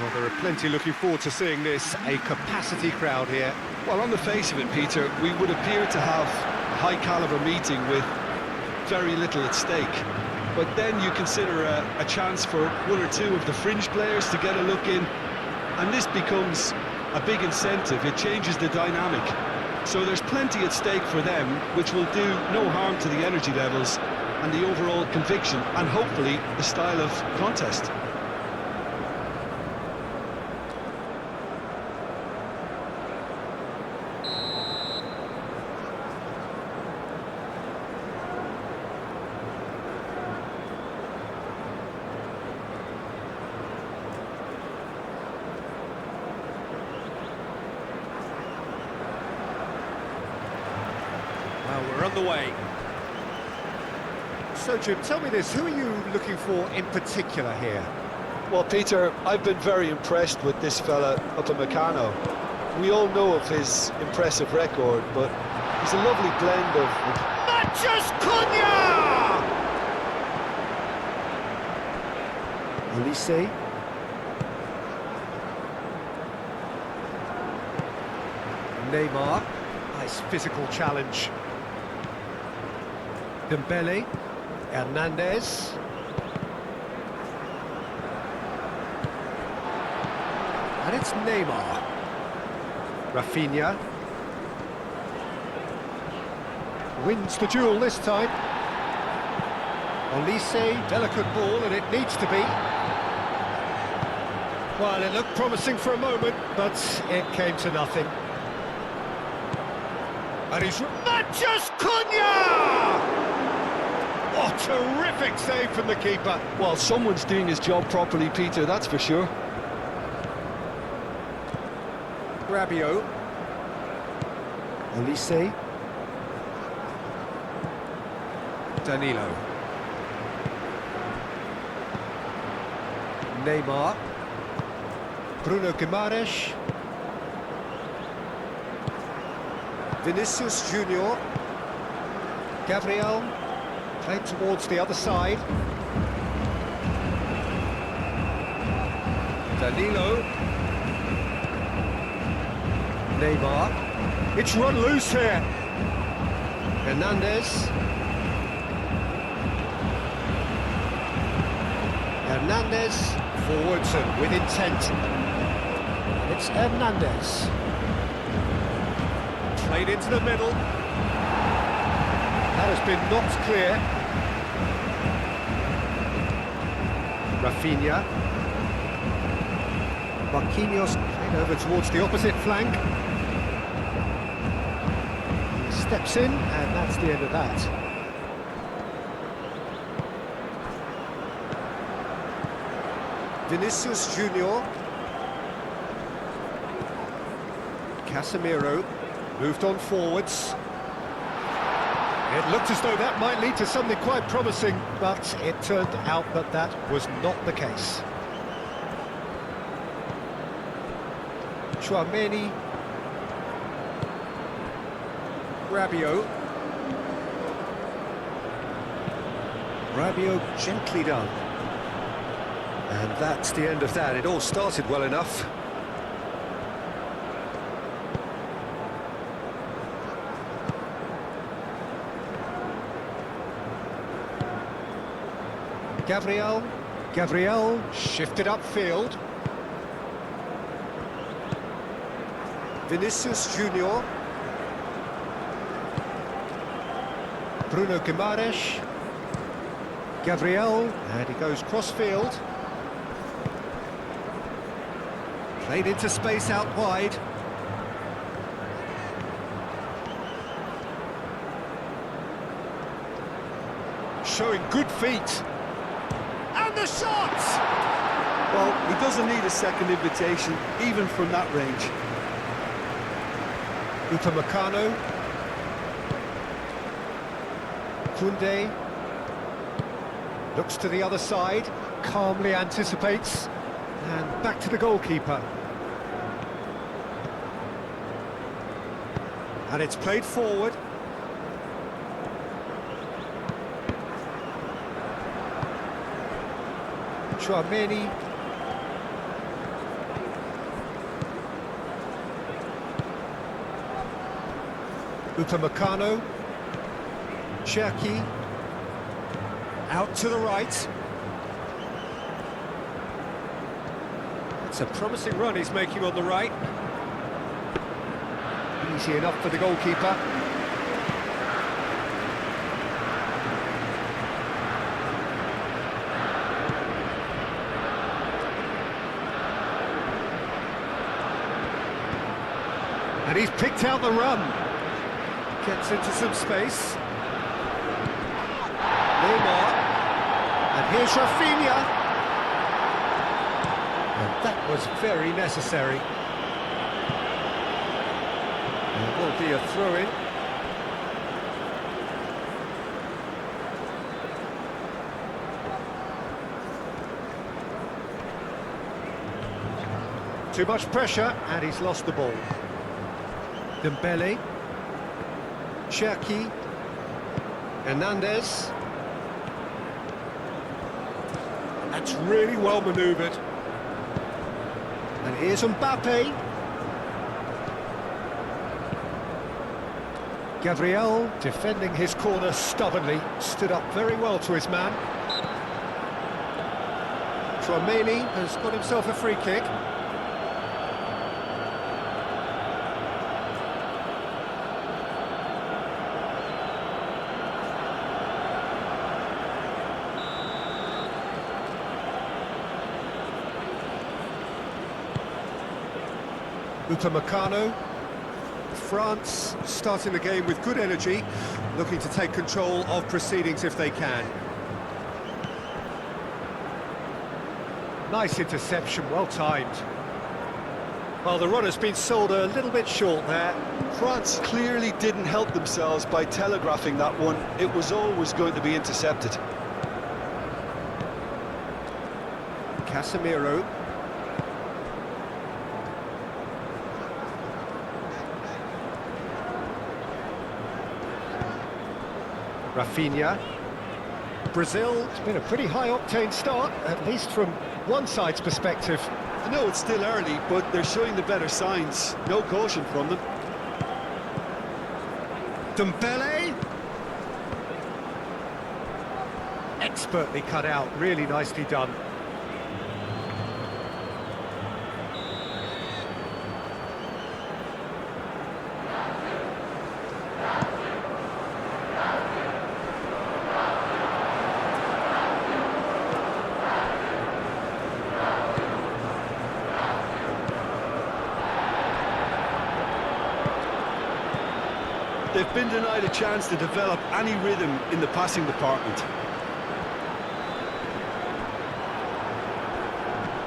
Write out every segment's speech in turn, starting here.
Well, there are plenty looking forward to seeing this. A capacity crowd here. Well, on the face of it, Peter, we would appear to have a high-caliber meeting with very little at stake. But then you consider a chance for one or two of the fringe players to get a look in, and this becomes a big incentive. It changes the dynamic. So there's plenty at stake for them, which will do no harm to the energy levels and the overall conviction, and hopefully the style of contest. Well, we're on the way. So, Jim, tell me this, who are you looking for in particular here? Well, Peter, I've been very impressed with this fella up in Meccano. We all know of his impressive record, but he's a lovely blend of... Matches Cunha! Olise. Neymar. Nice physical challenge. Dembele. Hernandez. And it's Neymar. Rafinha. Wins the duel this time. Olise, delicate ball, and it needs to be. Well, it looked promising for a moment, but it came to nothing. And he's... Matches Cunha! What a terrific save from the keeper. Well, someone's doing his job properly, Peter, that's for sure. Rabiot. Olise. Danilo. Neymar. Bruno Guimaraes. Vinicius Junior. Gabriel. Played towards the other side. Danilo. Neymar. It's run loose here. Hernandez. Hernandez forwards and with intent. It's Hernandez. Played into the middle. That has been knocked clear. Rafinha. Marquinhos played over towards the opposite flank. He steps in, and that's the end of that. Vinicius Junior. Casemiro moved on forwards. It looked as though that might lead to something quite promising, but it turned out that that was not the case. Tchouaméni. Rabiot. Rabiot gently done. And that's the end of that. It all started well enough. Gabriel shifted upfield. Vinicius Junior. Bruno Guimaraes. Gabriel, and he goes cross-field. Played into space out wide. Showing good feet. And the shot! Well, he doesn't need a second invitation, even from that range. Upamecano. Koundé. Looks to the other side, calmly anticipates. And back to the goalkeeper. And it's played forward. Tchouaméni. Upamecano. Cherki. Out to the right. It's a promising run he's making on the right. Easy enough for the goalkeeper. And he's picked out the run. Gets into some space. Neymar. And here's Rafinha. And that was very necessary. There will be a throw-in. Too much pressure, and he's lost the ball. Dembele, Cherki, Hernandez. That's really well manoeuvred. And here's Mbappe. Gabriel, defending his corner stubbornly, stood up very well to his man. Tchouaméni has got himself a free kick. Upamecano. France starting the game with good energy, looking to take control of proceedings if they can. Nice interception, well timed. Well, the run has been sold a little bit short there. France clearly didn't help themselves by telegraphing that one. It was always going to be intercepted. Casemiro. Rafinha. Brazil, it's been a pretty high-octane start, at least from one side's perspective. I know it's still early, but they're showing the better signs. No caution from them. Dembele. Expertly cut out, really nicely done. They've been denied a chance to develop any rhythm in the passing department.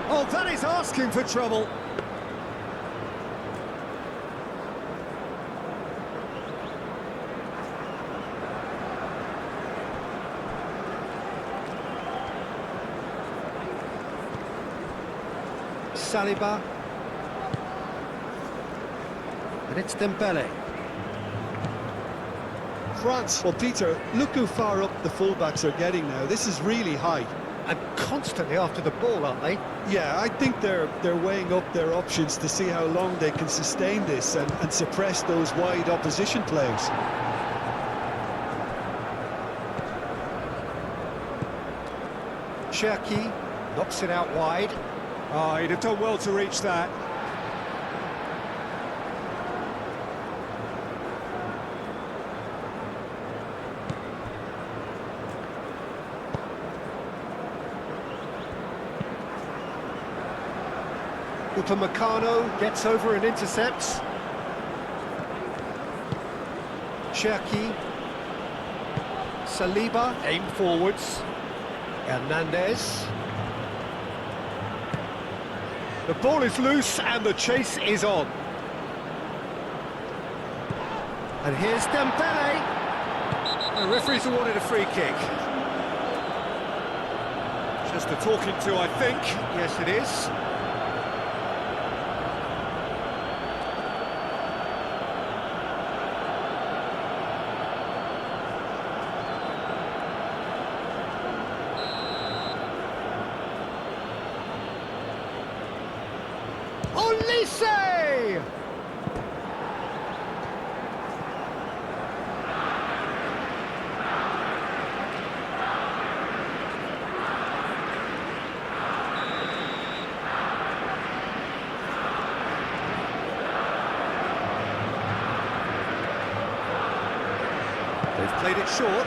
Oh, that is asking for trouble. Saliba. And it's Dembele. France, well, Peter, look how far up the fullbacks are getting now. This is really high. And constantly after the ball, aren't they? Yeah, I think they're weighing up their options to see how long they can sustain this and suppress those wide opposition players. Cherki knocks it out wide. Oh, he'd have done well to reach that. Upamecano gets over and intercepts. Cherki. Saliba, aim forwards. Hernandez. The ball is loose and the chase is on. And here's Dembele. The referee's awarded a free kick. Just a talking to, I think. Yes, it is. short.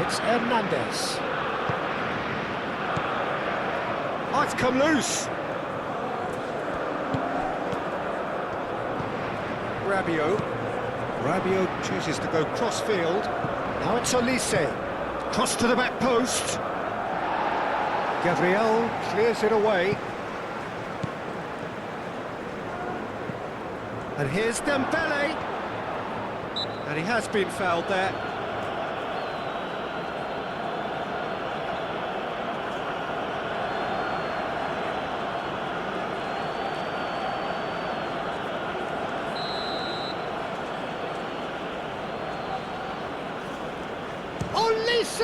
It's Hernandez. Oh, it's come loose. Rabiot chooses to go cross-field. Now it's Olise. Cross to the back post. Gabriel clears it away. And here's Dembele. And he has been fouled there. Olise!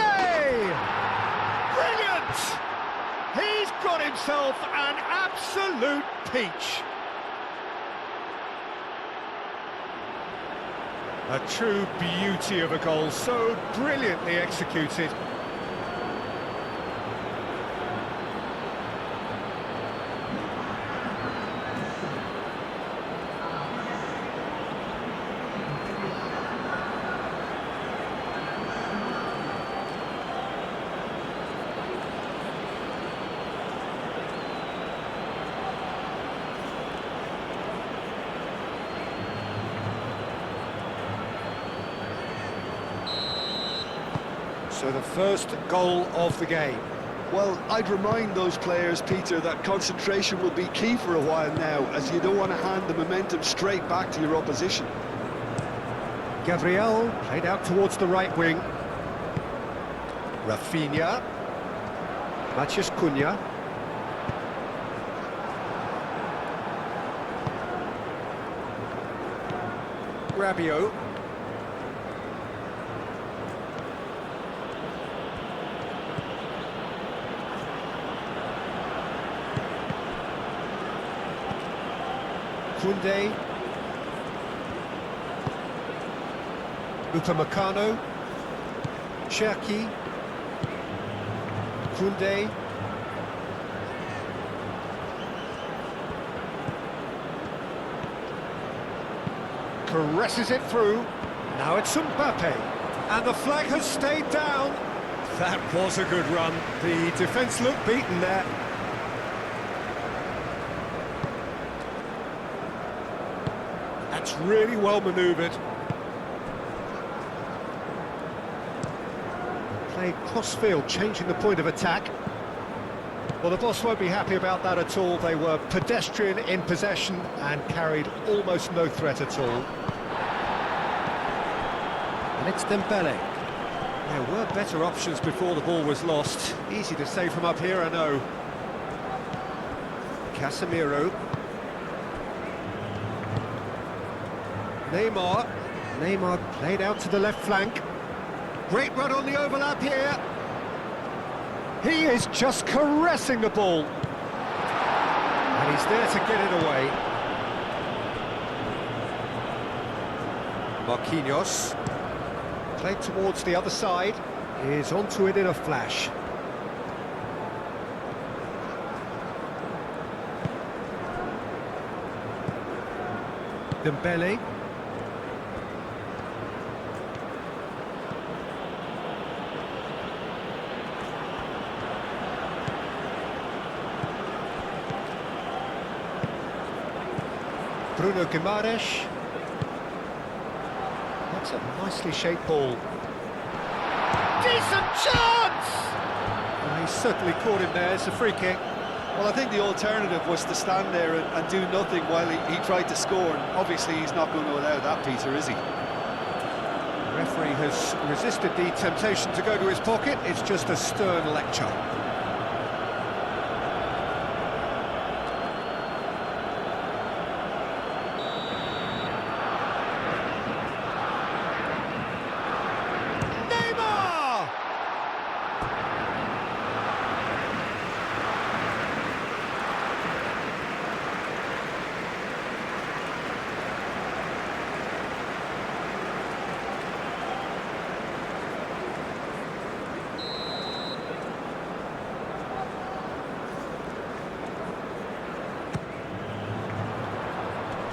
Brilliant! He's got himself an absolute peach. A true beauty of a goal, so brilliantly executed. So the first goal of the game. Well, I'd remind those players, Peter, that concentration will be key for a while now, as you don't want to hand the momentum straight back to your opposition. Gabriel played out towards the right wing. Rafinha. Matheus Cunha. Rabiot. Koundé, Upamecano, Cherki, Koundé, caresses it through. Now it's Mbappe, and the flag has stayed down. That was a good run. The defence looked beaten there. That's really well manoeuvred. Played cross-field, changing the point of attack. Well, the boss won't be happy about that at all. They were pedestrian in possession and carried almost no threat at all. And it's Dembele. There were better options before the ball was lost. Easy to say from up here, I know. Casemiro. Neymar played out to the left flank. Great run on the overlap here. He is just caressing the ball. And he's there to get it away. Marquinhos. Played towards the other side. Is onto it in a flash. Dembele. Bruno Guimaraes. That's a nicely shaped ball. Decent chance! Oh, he certainly caught him there. It's a free kick. Well, I think the alternative was to stand there and do nothing while he tried to score. And obviously, he's not going to allow that, Peter, is he? The referee has resisted the temptation to go to his pocket. It's just a stern lecture.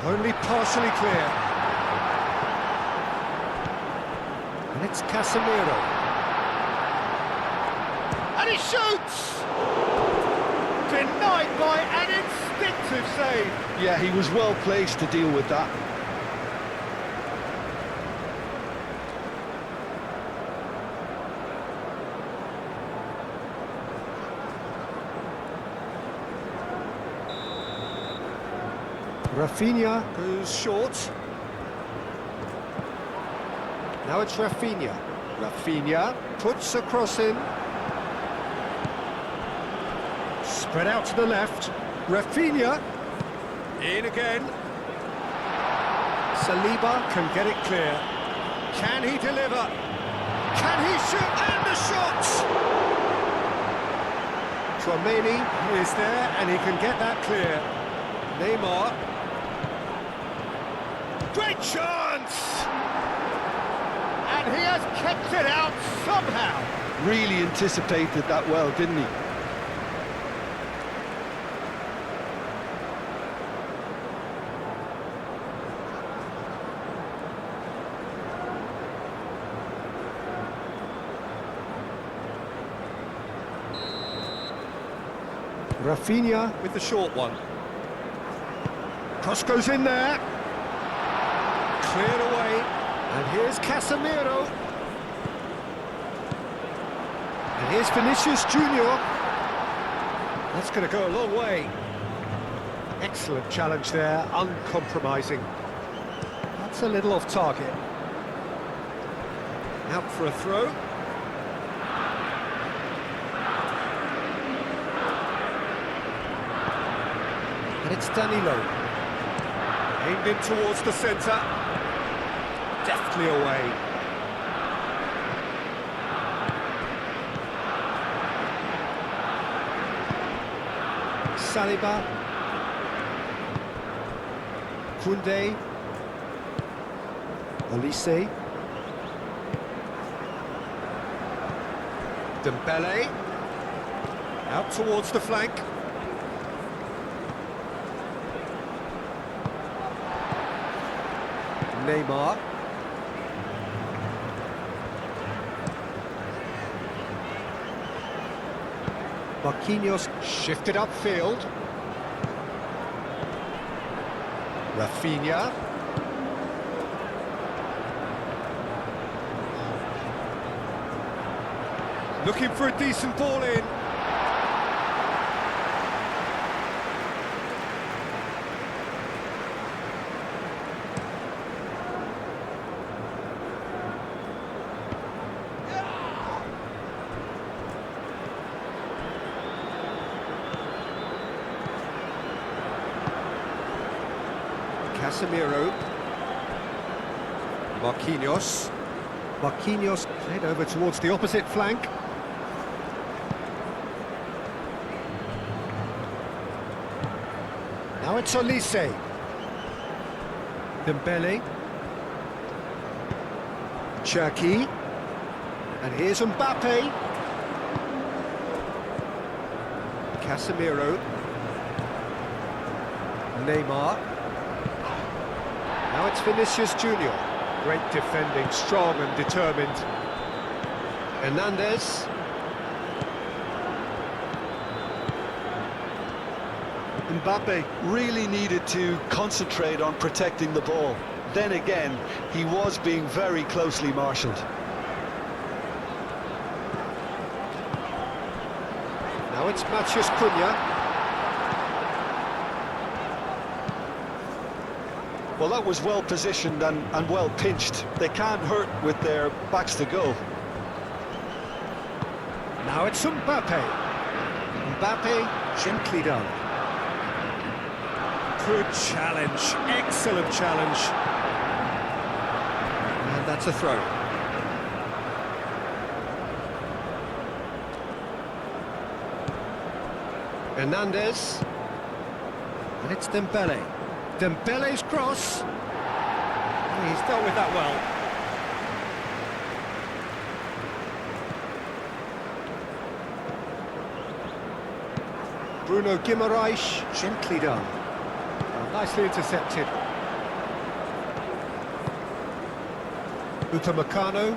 Only partially clear. And It's Casemiro. And he shoots! Denied by an instinctive save. Yeah, he was well placed to deal with that. Rafinha goes short. Now it's Rafinha. Rafinha puts a cross in. Spread out to the left. Rafinha. In again. Saliba can get it clear. Can he deliver? Can he shoot? And the shot! Tchouaméni is there and he can get that clear. Neymar. Great chance! And he has kept it out somehow. Really anticipated that well, didn't he? Rafinha with the short one. Cross goes in there. Cleared away. And here's Casemiro. And here's Vinicius Junior. That's going to go a long way. Excellent challenge there, uncompromising. That's a little off target. Out for a throw. And it's Danilo. Aimed in towards the centre. Deftly away. Saliba. Koundé. Olise. Dembele. Out towards the flank. Neymar. Marquinhos shifted upfield. Rafinha. Looking for a decent ball in. Casemiro. Marquinhos. Marquinhos played over towards the opposite flank. Now it's Olise. Dembele. Cherki. And here's Mbappe. Casemiro. Neymar. Now it's Vinicius Junior. Great defending, strong and determined. Hernandez. Mbappe really needed to concentrate on protecting the ball. Then again, he was being very closely marshalled. Now it's Matheus Cunha. Well, that was well positioned and well pinched. They can't hurt with their backs to go. Now it's Mbappe. Mbappe, gently done. Good challenge, excellent challenge. And that's a throw. Hernandez. And it's Dembele. Dembele's cross. He's dealt with that well. Bruno Guimaraes, gently done. Nicely intercepted. Upamecano.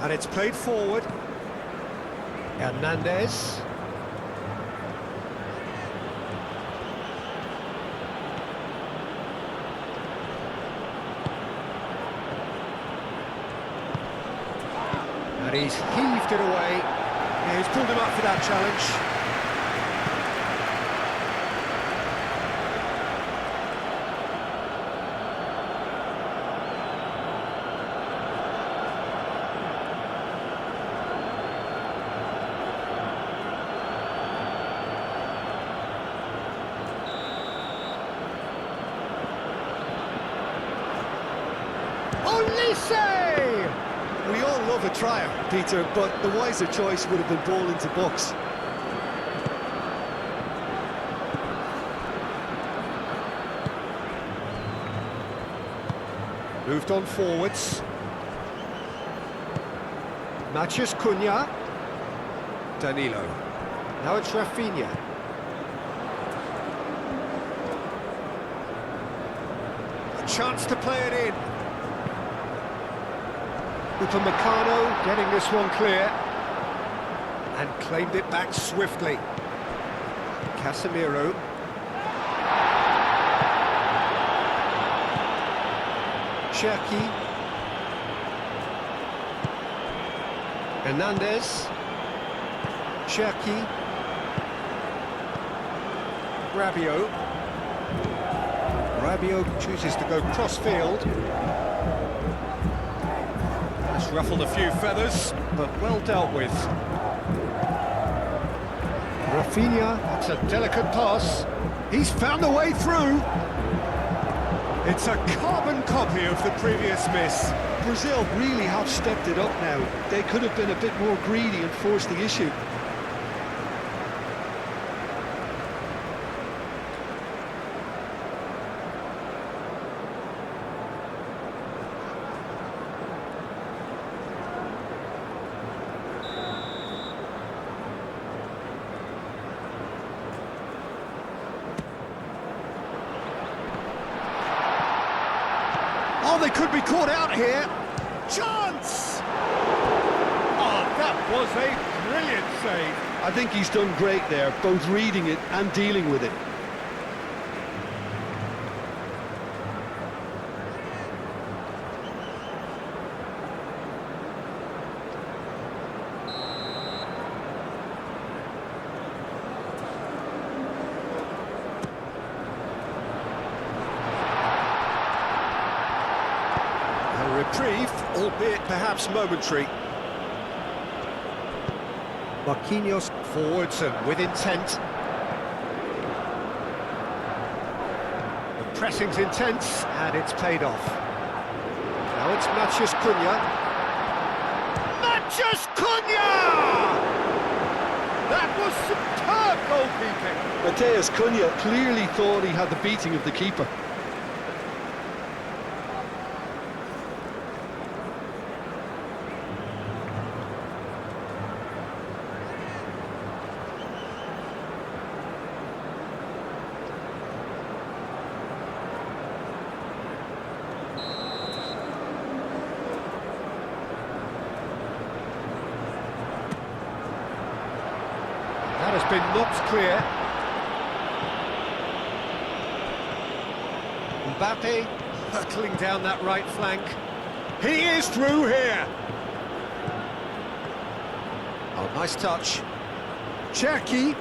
And it's played forward. Hernandez. And he's heaved it away. Yeah, he's pulled him up for that challenge. We all love a trier, Peter, but the wiser choice would have been ball into box. Moved on forwards. Matheus Cunha. Danilo. Now it's Rafinha. A chance to play it in. Upamecano getting this one clear. And claimed it back swiftly. Casemiro. Cherki. Hernandez. Cherki. Rabiot. Rabiot chooses to go cross-field. That's ruffled a few feathers, but well dealt with. Rafinha, that's a delicate pass. He's found a way through. It's a carbon copy of the previous miss. Brazil really have stepped it up now. They could have been a bit more greedy and forced the issue. Oh, they could be caught out here. Chance! Oh, that was a brilliant save. I think he's done great there, both reading it and dealing with it. Reprieve, albeit perhaps momentary. Marquinhos forwards and with intent. The pressing's intense and it's paid off. Now it's Matheus Cunha. Matheus Cunha! That was superb goalkeeping. Matheus Cunha clearly thought he had the beating of the keeper. That has been knocked clear. Mbappe hurtling down that right flank. He is through here. Oh, nice touch. Cherki.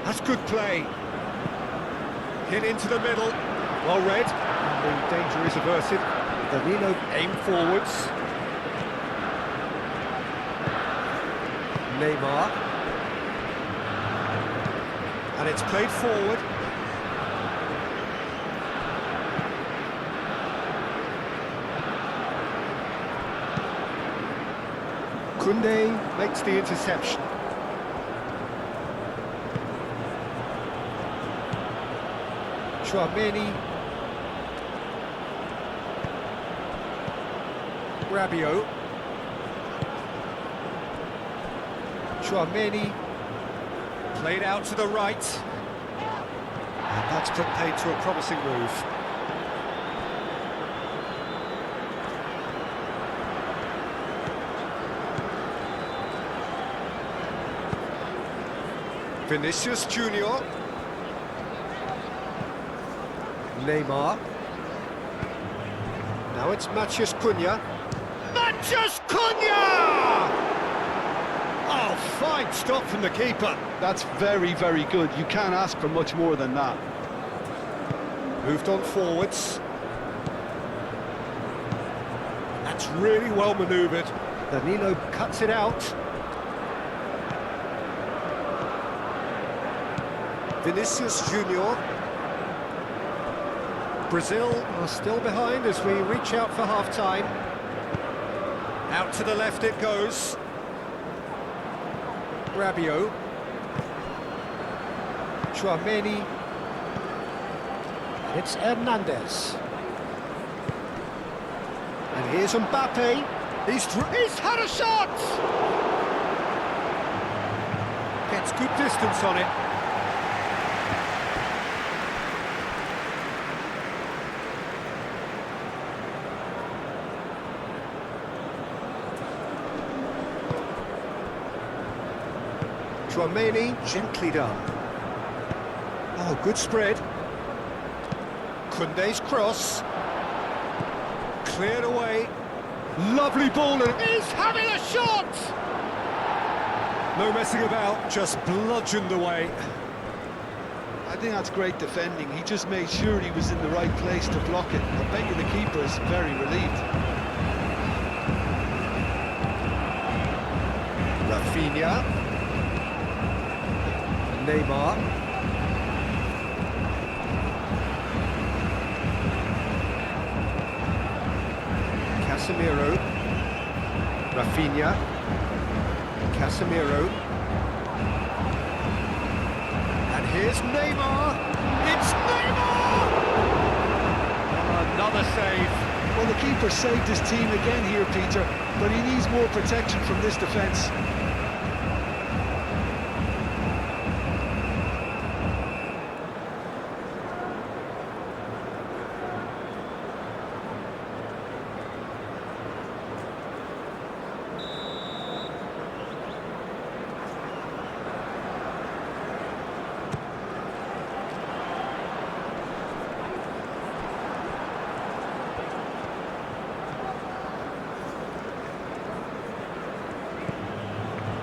That's good play. Hit into the middle. Well read. The danger is averted. Danilo aim forwards. Neymar. And it's played forward. Koundé makes the interception. Chouameni. Rabiot. Chouameni, played out to the right, and that's put paid to a promising move. Vinicius Junior. Neymar. Now it's Matheus Cunha. Matheus Cunha! Oh, fine stop from the keeper. That's very, very good. You can't ask for much more than that. Moved on forwards. That's really well manoeuvred. Danilo cuts it out. Vinicius Junior. Brazil are still behind as we reach out for half-time. Out to the left it goes. Rabiot. Chouameni. It's Hernandez. And here's Mbappe. He's had a shot! Gets good distance on it. Chouameni, gently done. Oh, good spread. Koundé's cross. Cleared away. Lovely ball, and he's having a shot! No messing about, just bludgeoned away. I think that's great defending. He just made sure he was in the right place to block it. I bet you the keeper is very relieved. Rafinha. Neymar. Casemiro. Rafinha. Casemiro. And here's Neymar. It's Neymar! Another save. Well, the keeper saved his team again here, Peter, but he needs more protection from this defence.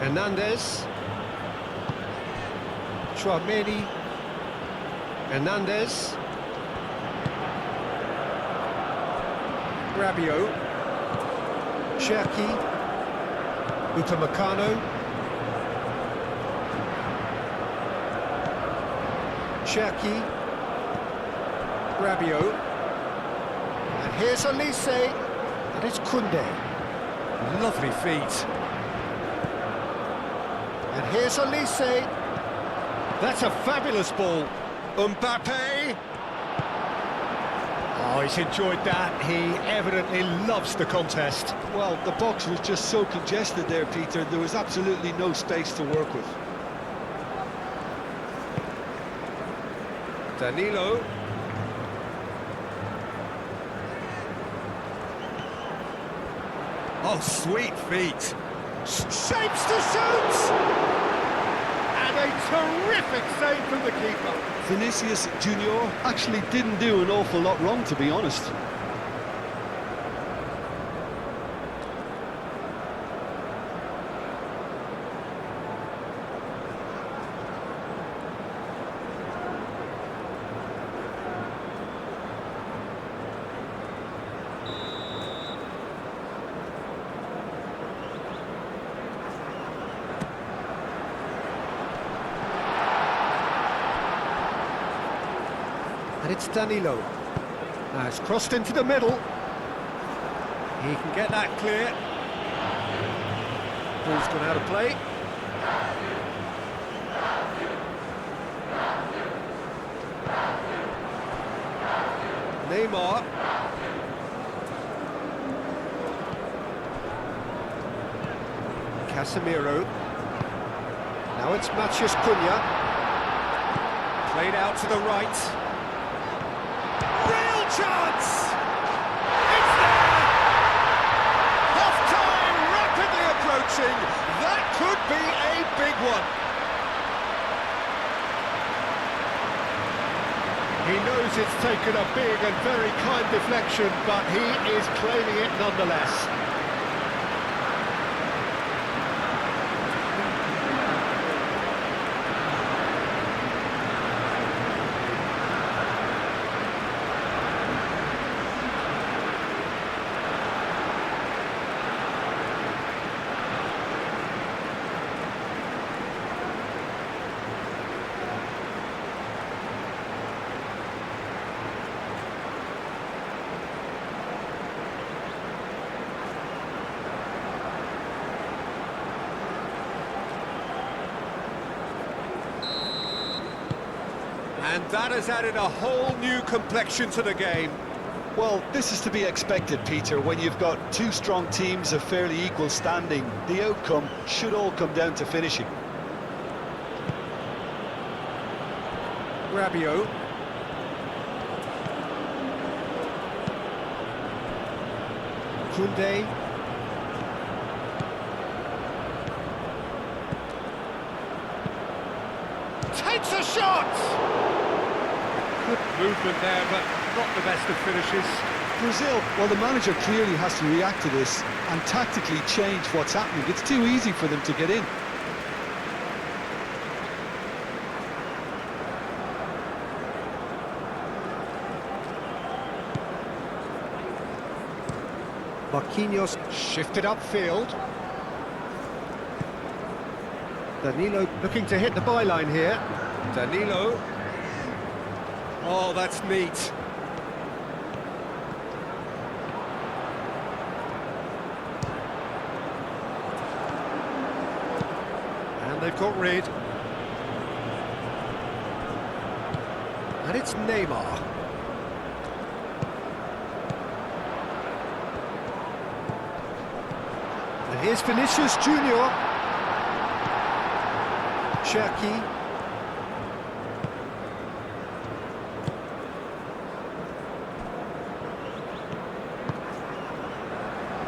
Hernandez. Chouameni. Hernandez. Rabiot. Cherki. Upamecano. Cherki. Rabiot. And here's Elise. And it's Koundé. Lovely feet. And here's Elise. That's a fabulous ball. Mbappe. Oh, he's enjoyed that. He evidently loves the contest. Well, the box was just so congested there, Peter. There was absolutely no space to work with. Danilo. Oh, sweet feet. Shapes to shoot! And a terrific save from the keeper. Vinicius Junior actually didn't do an awful lot wrong, to be honest. And it's Danilo. Now it's crossed into the middle. He can get that clear. Ball's gone out of play. Neymar. Casemiro. Now it's Matheus Cunha. Played out to the right. Real chance! It's there! Half-time rapidly approaching. That could be a big one. He knows it's taken a big and very kind deflection, but he is claiming it nonetheless. And that has added a whole new complexion to the game. Well, this is to be expected, Peter. When you've got two strong teams of fairly equal standing, the outcome should all come down to finishing. Rabiot. Koundé. Takes a shot! Good movement there, but not the best of finishes. Brazil, well, the manager clearly has to react to this and tactically change what's happening. It's too easy for them to get in. Marquinhos shifted upfield. Danilo looking to hit the byline here. Danilo. Oh, that's neat. And they've got rid. And it's Neymar. And here's Vinicius Junior. Cherki.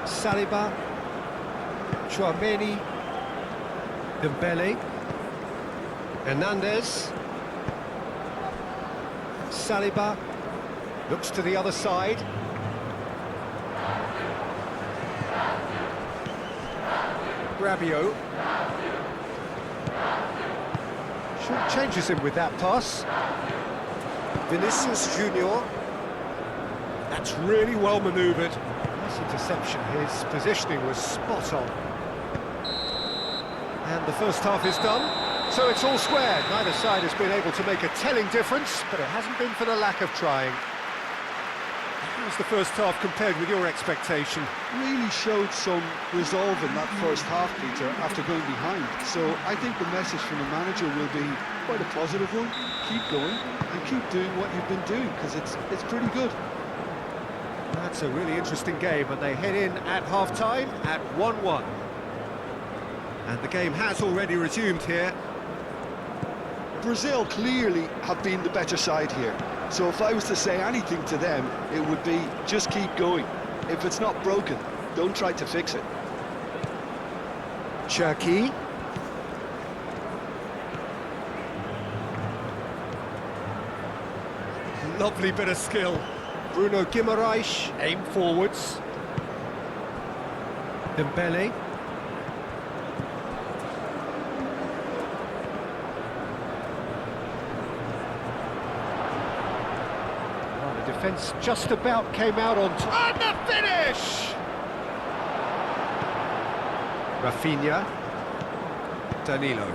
Saliba, Chouameni, Dembele, Hernandez, Saliba, looks to the other side. Rabiot. Short changes him with that pass. Vinicius Junior. That's really well manoeuvred. Nice interception, his positioning was spot on. And the first half is done, so it's all square. Neither side has been able to make a telling difference, but it hasn't been for the lack of trying. How's the first half compared with your expectation? Really showed some resolve in that first half, Peter, after going behind. So I think the message from the manager will be quite a positive one. Keep going and keep doing what you've been doing, because it's pretty good. That's a really interesting game, and they head in at half-time at 1-1. And the game has already resumed here. Brazil clearly have been the better side here. So if I was to say anything to them, it would be just keep going. If it's not broken, don't try to fix it. Cherki. Lovely bit of skill. Bruno Guimaraes, aim forwards. Dembele. Well, the defence just about came out on top. And the finish! Rafinha. Danilo.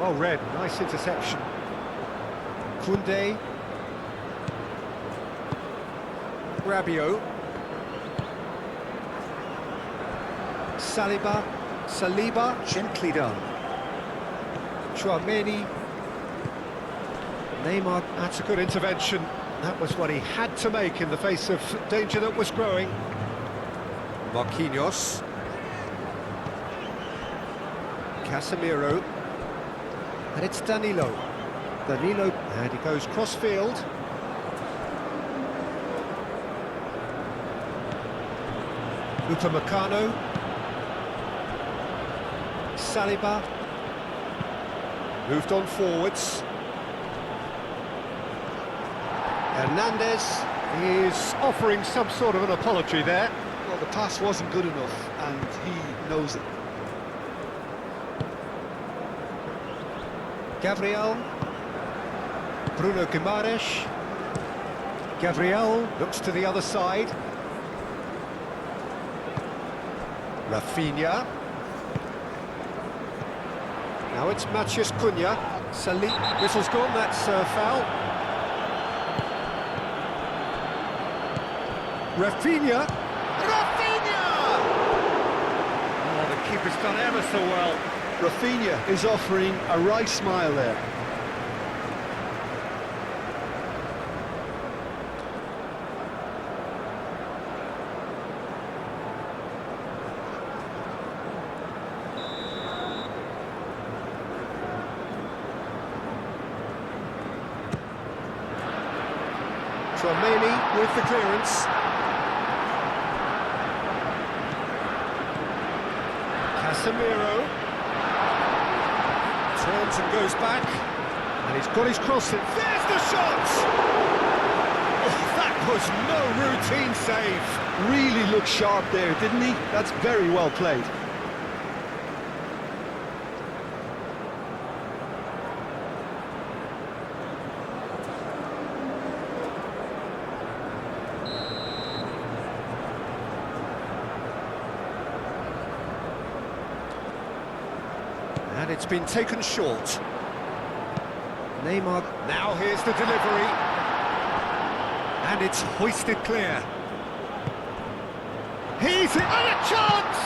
Well read, nice interception. Koundé. Rabiot. Saliba, gently done. Chouameni. Neymar, that's a good intervention. That was what he had to make in the face of danger that was growing. Marquinhos. Casemiro. And it's Danilo. And he goes cross-field. Upamecano. Saliba. Moved on forwards. Hernandez is offering some sort of an apology there. Well, the pass wasn't good enough, and he knows it. Gabriel. Bruno Guimaraes. Gabriel looks to the other side. Rafinha. Now it's Matheus Cunha. Whistle's gone, that's foul. Rafinha! Rafinha! Oh, the keeper's done ever so well. Rafinha is offering a right smile there. Tchouaméni with the clearance. Casemiro turns and goes back, and he's got his cross in. There's the shot! Oh, that was no routine save. Really looked sharp there, didn't he? That's very well played. And it's been taken short. Neymar, now here's the delivery. And it's hoisted clear. He's in, and a chance!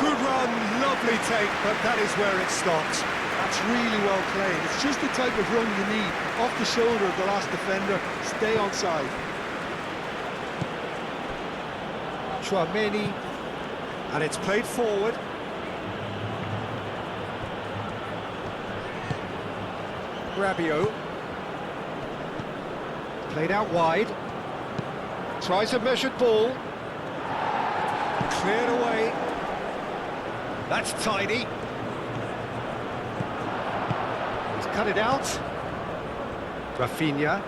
Good run, lovely take, but that is where it stopped. That's really well played. It's just the type of run you need. Off the shoulder of the last defender, stay onside. Tchouaméni, and it's played forward. Rabiot, played out wide, tries a measured ball, cleared away, that's tidy, he's cut it out, Rafinha,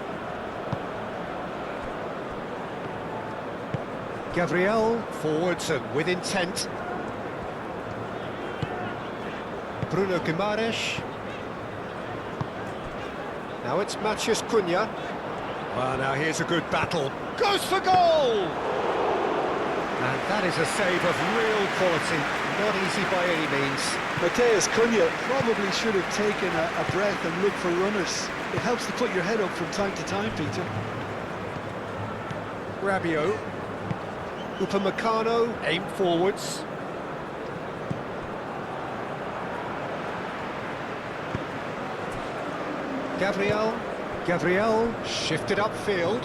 Gabriel forwards and with intent, Bruno Guimaraes. Now it's Matheus Cunha. Well, now here's a good battle. Goes for goal! And that is a save of real quality. Not easy by any means. Matheus Cunha probably should have taken a breath and looked for runners. It helps to put your head up from time to time, Peter. Rabiot. Upamecano, aim forwards. Gabriel shifted upfield.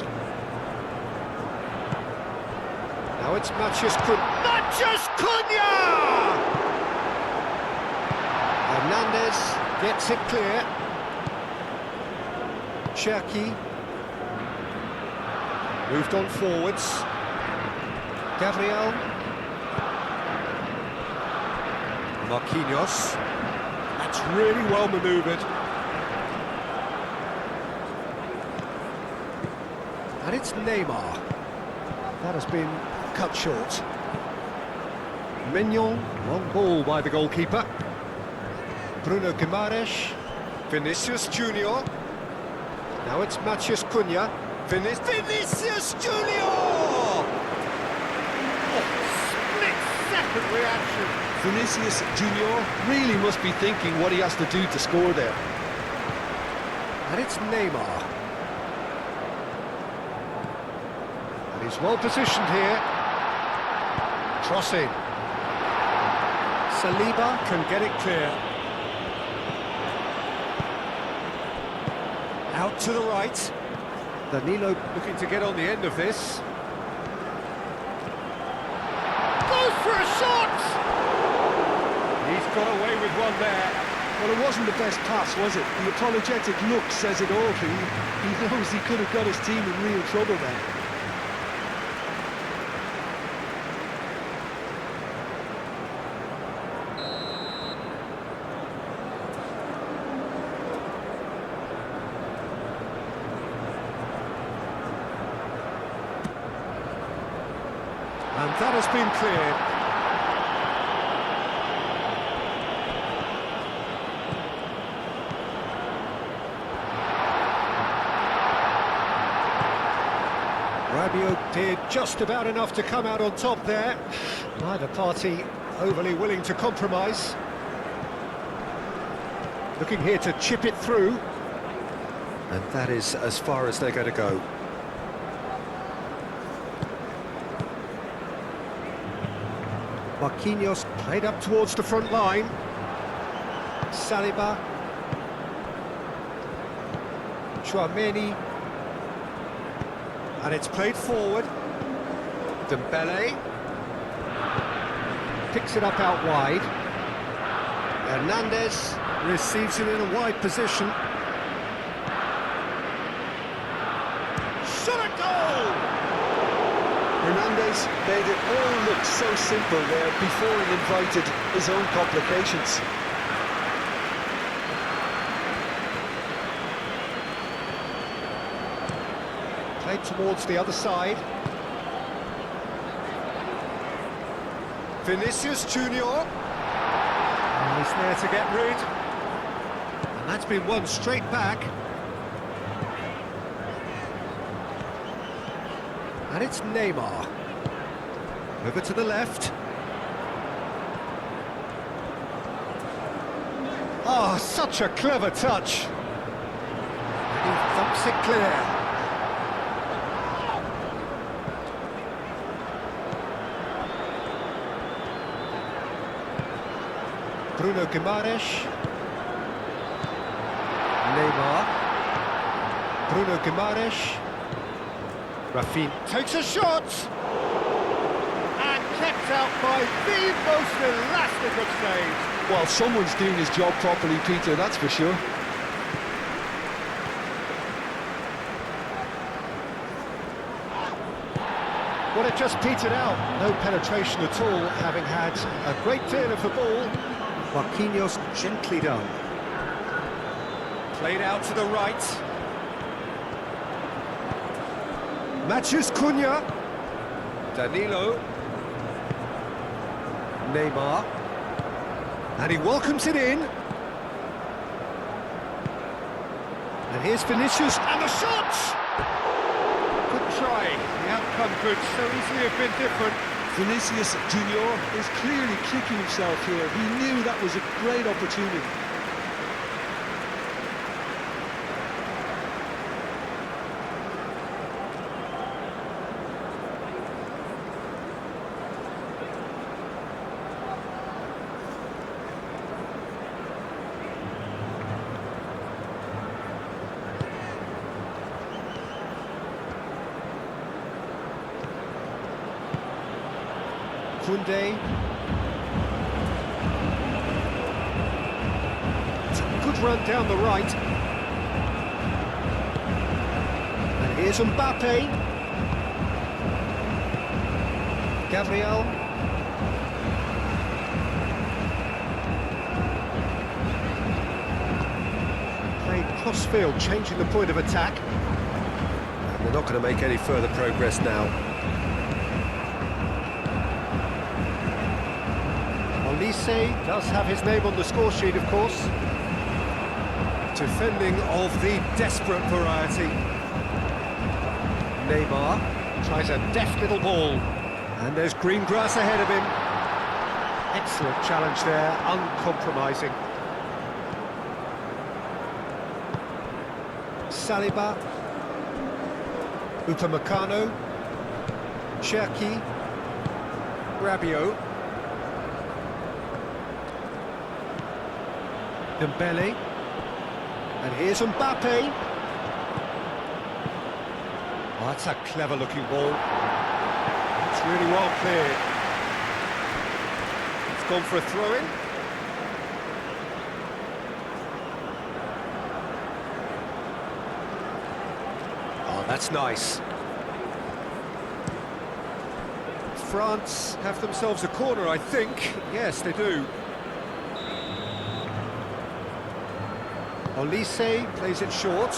Now it's Matheus Cunha. Matheus Cunha! Hernandez gets it clear. Cherki moved on forwards. Gabriel. Marquinhos. That's really well manoeuvred. And it's Neymar. That has been cut short. Mignon, long ball by the goalkeeper. Bruno Guimaraes. Vinicius Junior. Now it's Matheus Cunha. Vinicius Junior! Oh, split-second reaction. Vinicius Junior really must be thinking what he has to do to score there. And it's Neymar. He's well positioned here. Crossing. Saliba can get it clear. Out to the right. Danilo looking to get on the end of this. Goes for a shot! He's got away with one there. Well, it wasn't the best pass, was it? The apologetic look says it all. He knows he could have got his team in real trouble then. has been cleared. Rabiot did just about enough to come out on top there. Neither party overly willing to compromise. Looking here to chip it through. And that is as far as they're going to go. Marquinhos played up towards the front line. Saliba. Chouameni. And it's played forward. Dembele. Picks it up out wide. Hernandez receives it in a wide position. Shot a goal! Hernandez made it all look so simple there before he invited his own complications. Played towards the other side. Vinicius Junior. And he's there to get rid. And that's been won straight back. And it's Neymar. Over to the left. Oh, such a clever touch. And he thumps it clear. Bruno Guimaraes. Neymar. Bruno Guimaraes. Rafinha takes a shot! And kept out by the most elastic of saves. Well, someone's doing his job properly, Peter, that's for sure. Well, it just petered out. No penetration at all, having had a great deal of the ball. Marquinhos gently done. Played out to the right. Matheus Cunha. Danilo. Neymar. And he welcomes it in. And here's Vinicius, and the shot! Good try. The outcome could so easily have been different. Vinicius Junior is clearly kicking himself here. He knew that was a great opportunity. Koundé. It's a good run down the right. And here's Mbappe. Gabriel. Played cross-field, changing the point of attack. And they're not going to make any further progress now. Olise does have his name on the score sheet, of course. Defending of the desperate variety. Neymar tries a deft little ball. And there's green grass ahead of him. Excellent challenge there, uncompromising. Saliba. Upamecano. Cherki. Rabiot. Dembele, and here's Mbappe. Oh, that's a clever-looking ball. It's really well cleared. It's gone for a throw-in. Oh, that's nice. France have themselves a corner, I think. Yes, they do. Olise plays it short.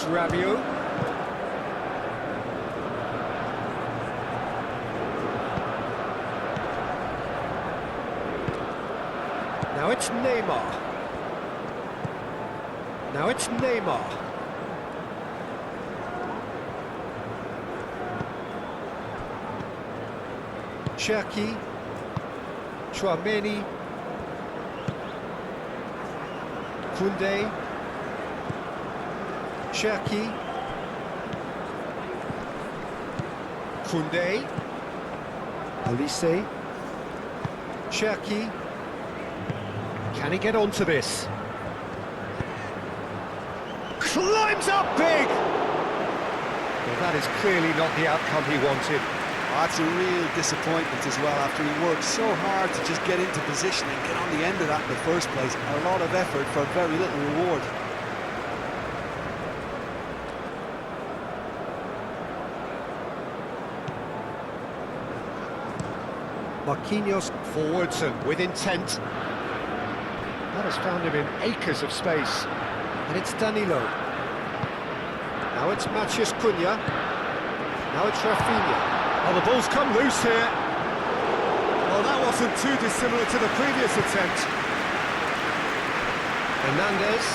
It's Rabiot. Now it's Neymar. Now it's Neymar. Cherki. Chouameni. Koundé. Cherki. Koundé. Olise. Cherki. Can he get onto this? Climbs up big! Well, that is clearly not the outcome he wanted. That's a real disappointment as well, after he worked so hard to just get into position and get on the end of that in the first place. A lot of effort for very little reward. Marquinhos forwards and with intent. That has found him in acres of space. And it's Danilo. Now it's Matheus Cunha. Now it's Rafinha. Oh, the ball's come loose here. Well, that wasn't too dissimilar to the previous attempt. Hernandez.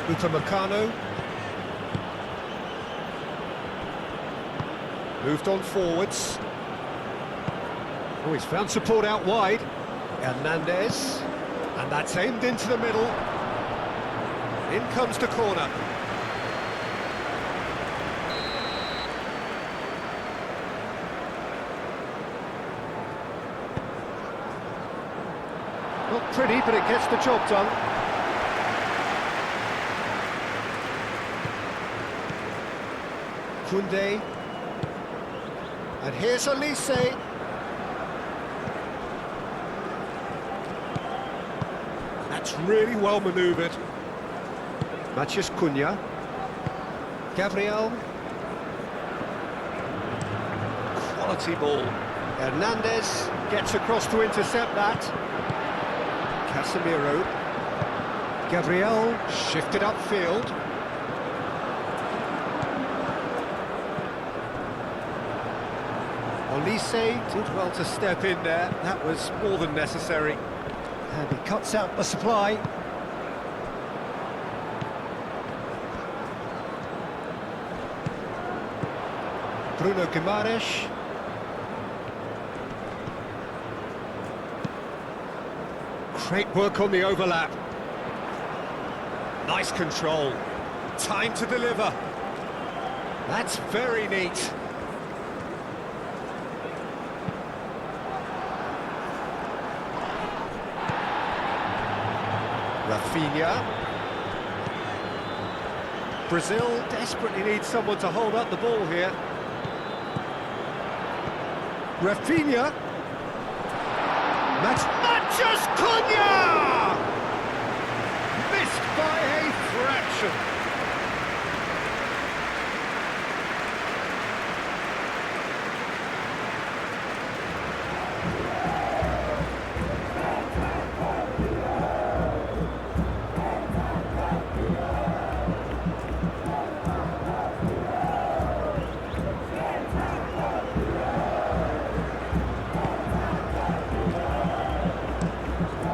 Upamecano. Moved on forwards. Oh, he's found support out wide. Hernandez. And that's aimed into the middle. In comes the corner. Not pretty, but it gets the job done. Koundé. And here's Olise. That's really well manoeuvred. Matheus Cunha. Gabriel. Quality ball. Hernandez gets across to intercept that. Casemiro. Gabriel shifted upfield. Olise did well to step in there. That was more than necessary. And he cuts out the supply. Bruno Guimaraes. Great work on the overlap. Nice control. Time to deliver. That's very neat. Rafinha. Brazil desperately needs someone to hold up the ball here. Rafinha. Matheus Cunha! Missed by a fraction.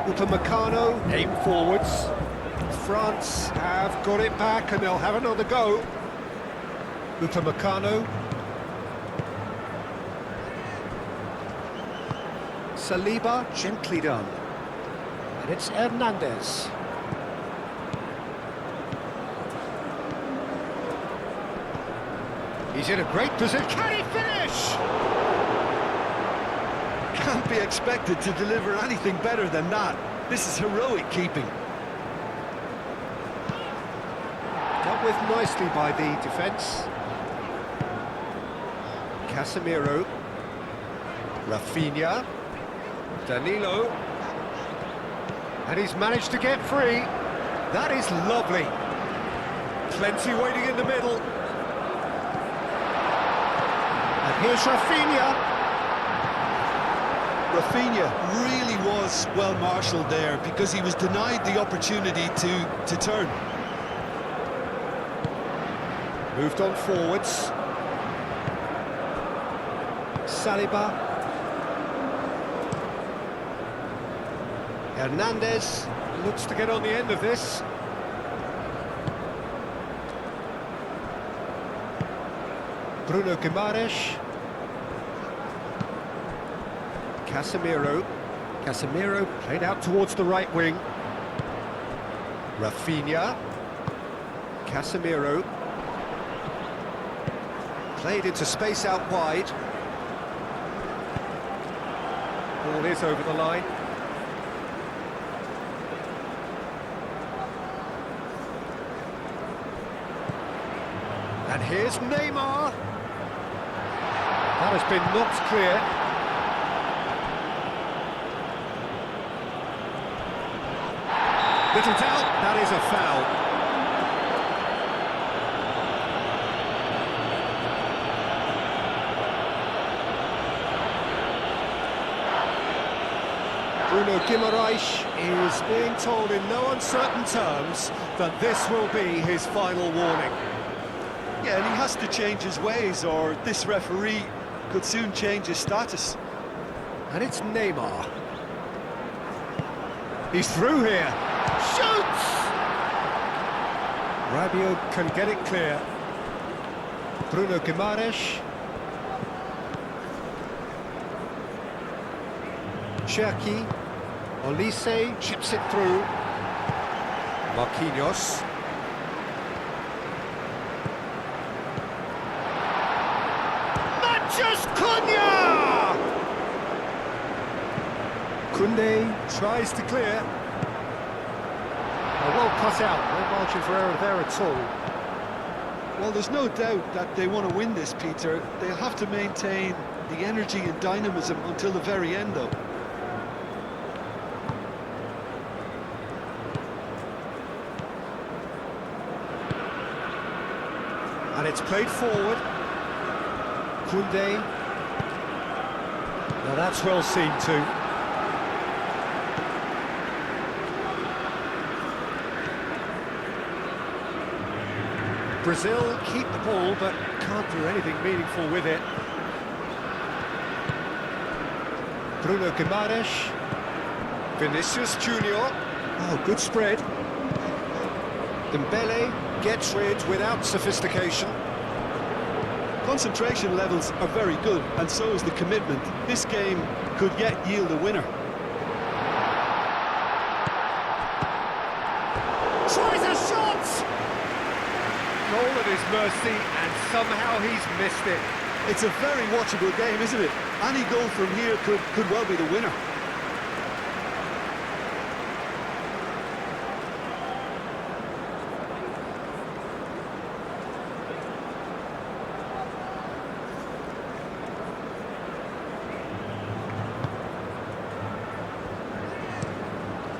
Upamecano, aim forwards. France have got it back and they'll have another go. Upamecano. Saliba, gently done. And it's Hernandez. He's in a great position. Can he finish? Can't be expected to deliver anything better than that. This is heroic keeping. Dealt with nicely by the defence. Casemiro. Rafinha. Danilo. And he's managed to get free. That is lovely. Plenty waiting in the middle. And here's Rafinha. Rafinha really was well marshalled there because he was denied the opportunity to turn. Moved on forwards. Saliba. Hernandez looks to get on the end of this. Bruno Guimaraes. Casemiro. Casemiro played out towards the right wing. Rafinha. Casemiro. Played into space out wide. Ball is over the line. And here's Neymar. That has been knocked clear. Little doubt, that is a foul. Bruno Guimaraes is being told in no uncertain terms that this will be his final warning. Yeah, and he has to change his ways, or this referee could soon change his status. And it's Neymar. He's through here. Shoots! Rabiot can get it clear. Bruno Guimaraes. Cherki. Olise chips it through. Marquinhos. Just Cunha! Koundé tries to clear. Well cut out, no margin for error there at all. Well, there's no doubt that they want to win this, Peter. They'll have to maintain the energy and dynamism until the very end, though. And it's played forward. Koundé. Now that's well seen too. Brazil keep the ball but can't do anything meaningful with it. Bruno Guimaraes. Vinicius Junior. Oh, good spread. Dembele gets rid without sophistication. Concentration levels are very good, and so is the commitment. This game could yet yield a winner. Tries a shot! Goal at his mercy, and somehow he's missed it. It's a very watchable game, isn't it? Any goal from here could well be the winner.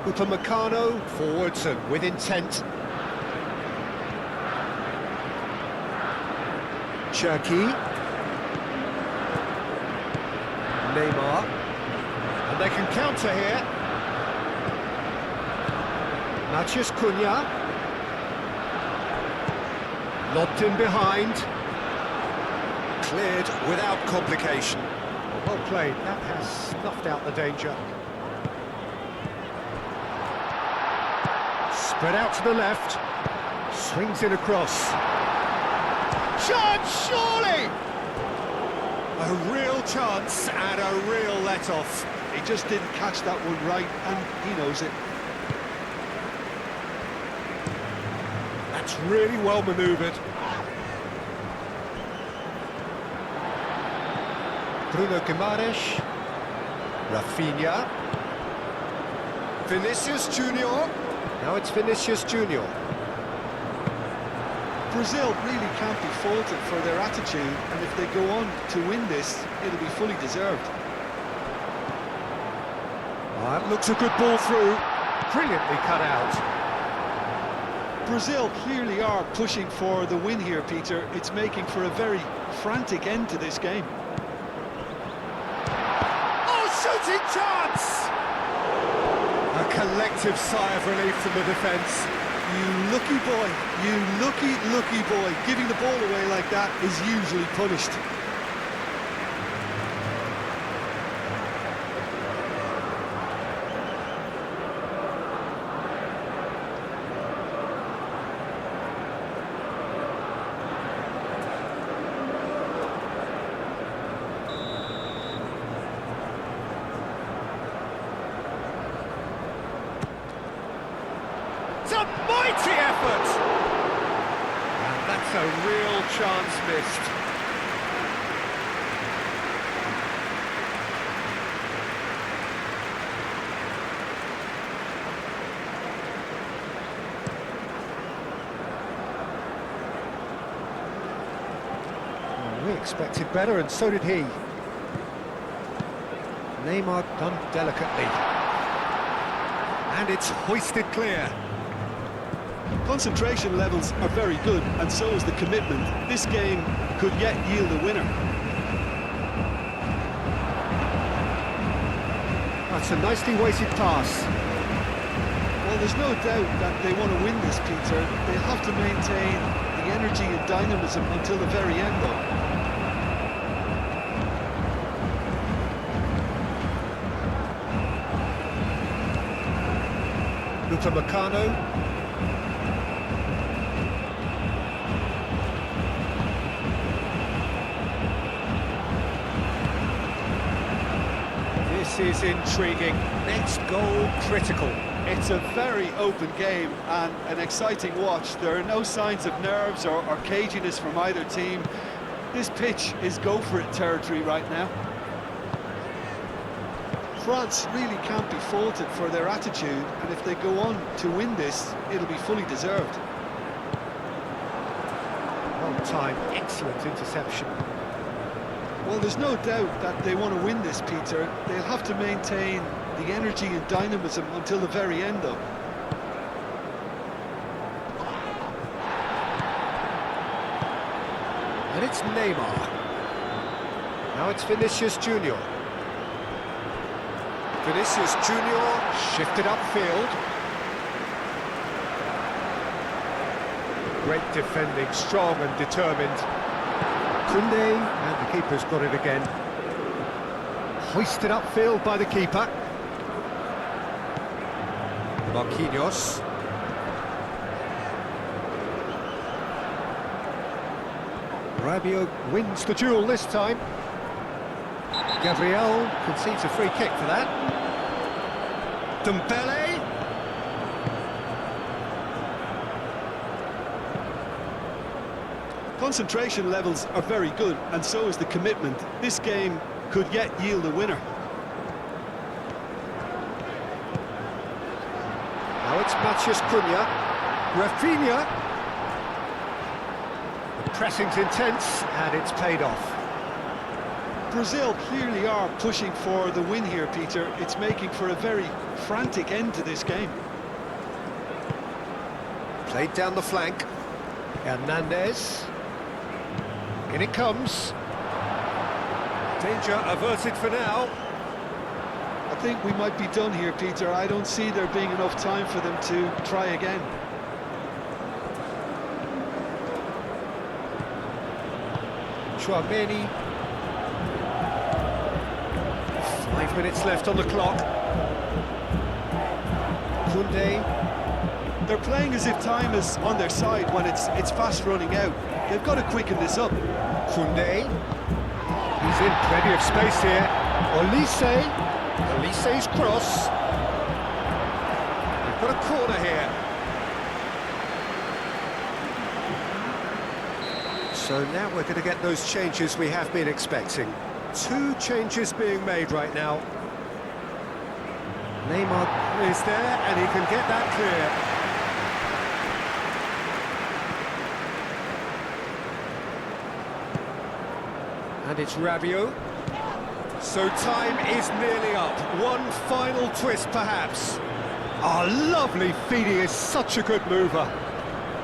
Upamecano forwards and with intent. Cherki. Neymar. And they can counter here. Matheus Cunha. Lobbed in behind. Cleared without complication. Well played, that has snuffed out the danger. Spread out to the left, swings it across. Chance, surely! A real chance and a real let-off. He just didn't catch that one right, and he knows it. That's really well manoeuvred. Bruno Guimaraes. Rafinha. Vinicius Junior. Now it's Vinicius Junior. Brazil really can't be faulted for their attitude, and if they go on to win this, it'll be fully deserved. That looks a good ball through. Brilliantly cut out. Brazil clearly are pushing for the win here, Peter. It's making for a very frantic end to this game. Oh, shooting collective sigh of relief from the defence. You lucky boy, you lucky boy. Giving the ball away like that is usually punished. It's a mighty effort! And that's a real chance missed. Well, we expected better, and so did he. Neymar done delicately. And it's hoisted clear. Concentration levels are very good, and so is the commitment. This game could yet yield a winner. That's a nicely weighted pass. Well, there's no doubt that they want to win this, Peter. They'll have to maintain the energy and dynamism until the very end, though. Upamecano. This is intriguing. Next goal critical. It's a very open game and an exciting watch. There are no signs of nerves or caginess from either team. This pitch is go-for-it territory right now. France really can't be faulted for their attitude, and if they go on to win this, it'll be fully deserved. Well timed, excellent interception. Well, there's no doubt that they want to win this, Peter. They'll have to maintain the energy and dynamism until the very end, though. And it's Neymar. Now it's Vinicius Junior. Vinicius Junior shifted upfield. Great defending, strong and determined. Koundé, and the keeper's got it again. Hoisted upfield by the keeper. Marquinhos. Rabiot wins the duel this time. Gabriel concedes a free kick for that. Dembele. Concentration levels are very good, and so is the commitment. This game could yet yield a winner. Now it's Matheus Cunha. Rafinha. The pressing's intense, and it's paid off. Brazil clearly are pushing for the win here, Peter. It's making for a very frantic end to this game. Played down the flank. Hernandez. In it comes. Danger averted for now. I think we might be done here, Peter. I don't see there being enough time for them to try again. Chouameni. 5 minutes left on the clock. Koundé. They're playing as if time is on their side when it's fast running out. They've got to quicken this up. Koundé. He's in plenty of space here. Olise. Olise's cross. They've got a corner here. So now we're going to get those changes we have been expecting. 2 changes being made right now. Neymar is there, and he can get that clear. And it's Rabiot. So time is nearly up. One final twist, perhaps. Oh, lovely feed. He is such a good mover.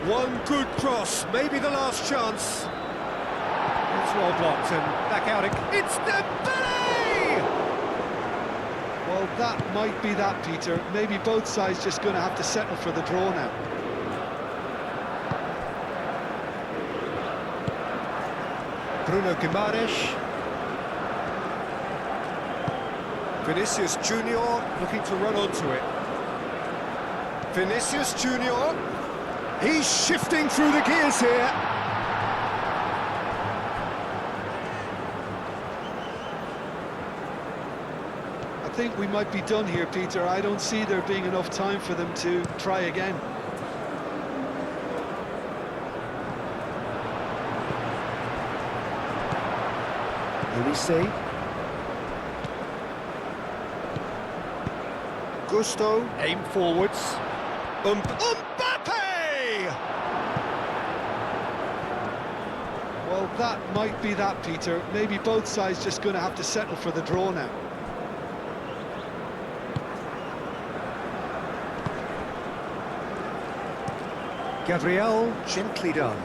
One good cross, maybe the last chance. It's well blocked and back out. It's Dembele! Well, Well, that might be that, Peter. Maybe both sides just going to have to settle for the draw now. Bruno Guimaraes. Vinicius Junior looking to run onto it. Vinicius Junior. He's shifting through the gears here. I think we might be done here, Peter. I don't see there being enough time for them to try again. Elise. Gusto. Aim forwards. Mbappe! Well, that might be that, Peter. Maybe both sides just going to have to settle for the draw now. Gabriel, gently done.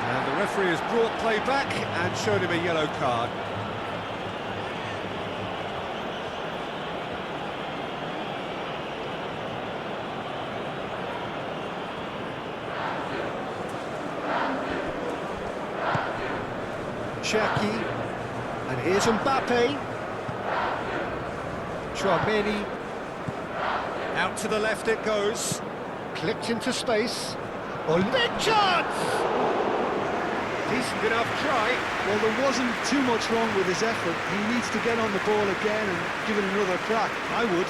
And the referee has brought play back and showed him a yellow card. Cherki, and here's Mbappe. Chouameni, out to the left it goes, clipped into space. Oh, big chance! Decent enough try. Well, there wasn't too much wrong with his effort. He needs to get on the ball again and give it another crack. I would.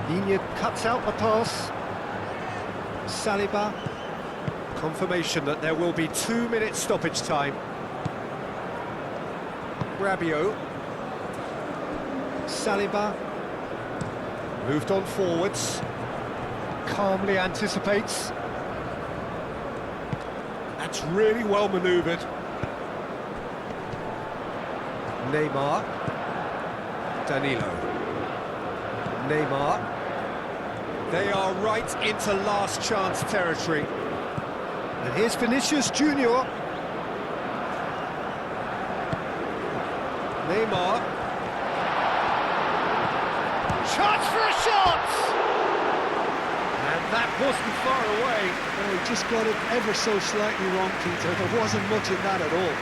Digne cuts out the pass. Saliba. Confirmation that there will be 2-minute stoppage time. Rabiot. Saliba. Moved on forwards. Calmly anticipates. That's really well manoeuvred. Neymar. Danilo. Neymar. They are right into last chance territory. And here's Vinicius Junior. Neymar. Chance for a shot! And that wasn't far away. Oh, he just got it ever so slightly wrong, Peter. There wasn't much in that at all.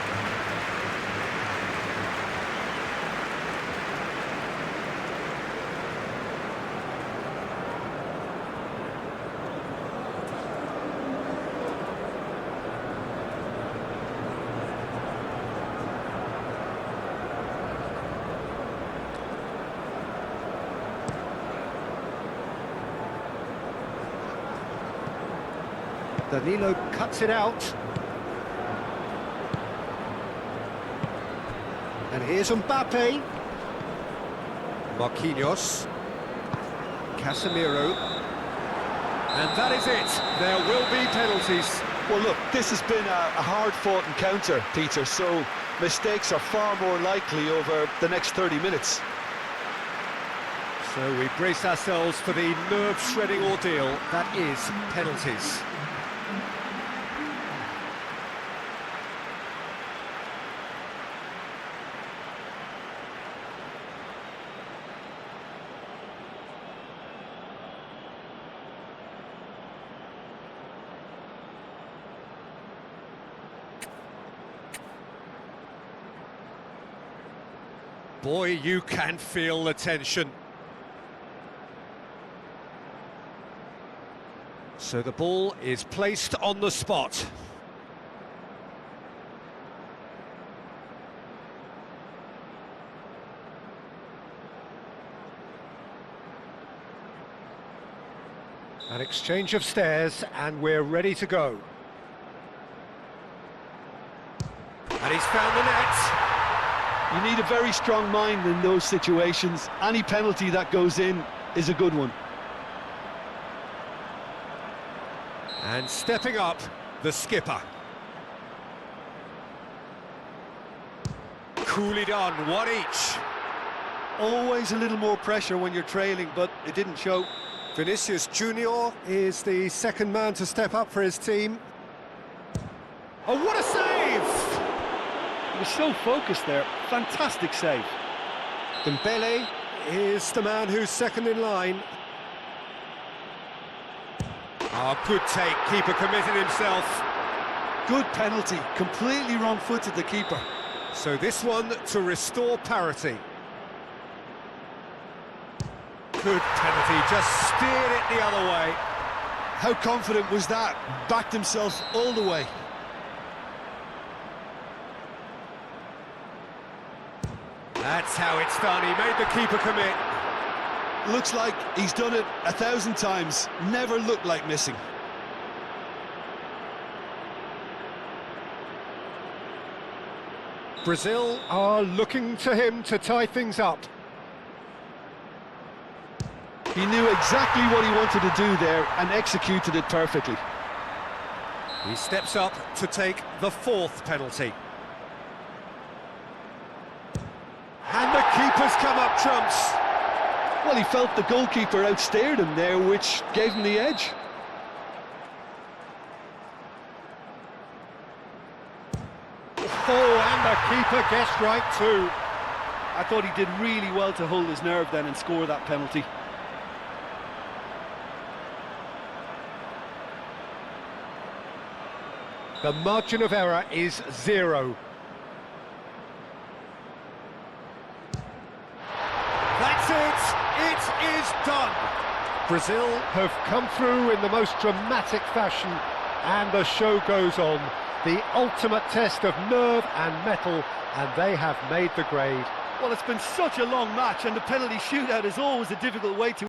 Danilo cuts it out. And here's Mbappe. Marquinhos. Casemiro. And that is it. There will be penalties. Well, look, this has been a hard-fought encounter, Peter, so mistakes are far more likely over the next 30 minutes. So we brace ourselves for the nerve-shredding ordeal that is penalties. Boy, you can feel the tension. So the ball is placed on the spot. An exchange of stares, and we're ready to go. And he's found the net. You need a very strong mind in those situations. Any penalty that goes in is a good one. And stepping up, the skipper. Coolly done, one each. Always a little more pressure when you're trailing, but it didn't show. Vinicius Junior is the second man to step up for his team. Oh, what a save! He was so focused there. Fantastic save. Dembele is the man who's second in line. Oh, good take, keeper committed himself. Good penalty, completely wrong-footed the keeper. So this one to restore parity. Good penalty, just steered it the other way. How confident was that? Backed himself all the way. That's how it's done, he made the keeper commit. Looks like he's done it 1,000 times. Never looked like missing. Brazil are looking to him to tie things up. He knew exactly what he wanted to do there and executed it perfectly. He steps up to take the fourth penalty. And the keeper's come up trumps. Well, he felt the goalkeeper outstared him there, which gave him the edge. Oh, and the keeper guessed right too. I thought he did really well to hold his nerve then and score that penalty. The margin of error is 0. That's it! It is done! Brazil have come through in the most dramatic fashion, and the show goes on. The ultimate test of nerve and mettle, and they have made the grade. Well, it's been such a long match, and the penalty shootout is always a difficult way to